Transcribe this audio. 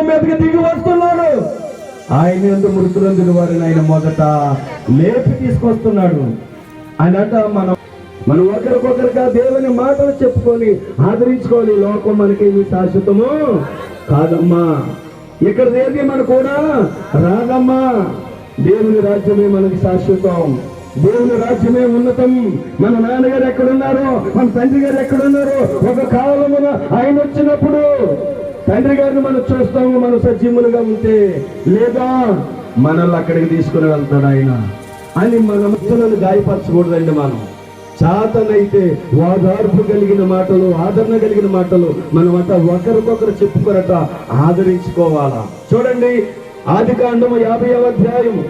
భూమి మీదకి దిగి వస్తున్నాడు. ఆయన యందు మృతులందుని వారిని ఆయన మొదట లేపి తీసుకొస్తున్నాడు. ఆయనట మనం ఒకరికొకరుగా దేవుని మాటలు చెప్పుకొని ఆదరించుకోవాలి. లోకం మనకేమి శాశ్వతము కాదమ్మా, ఇక్కడ ఏది మన కూడా రాదమ్మా. దేవుని రాజ్యమే మనకి శాశ్వతం, దేవుని రాజ్యమే ఉన్నతం. మన నాన్నగారు ఎక్కడున్నారో, మన తండ్రి గారు ఎక్కడున్నారో, ఒక కాలమున ఆయన వచ్చినప్పుడు తండ్రి గారిని మనం చూస్తాము. మనం సజీవులుగా ఉంటే, లేదా మనల్ని అక్కడికి తీసుకుని వెళ్తాడు ఆయన అని మన మధ్యలను గాయపరచకూడదండి. మనం చాతనైతే ఓదార్పు కలిగిన మాటలు, ఆదరణ కలిగిన మాటలు మనమంతా ఒకరికొకరు చెప్పుకొరట ఆదరించుకోవాలా. చూడండి, ఆదికాండము 50వ అధ్యాయము.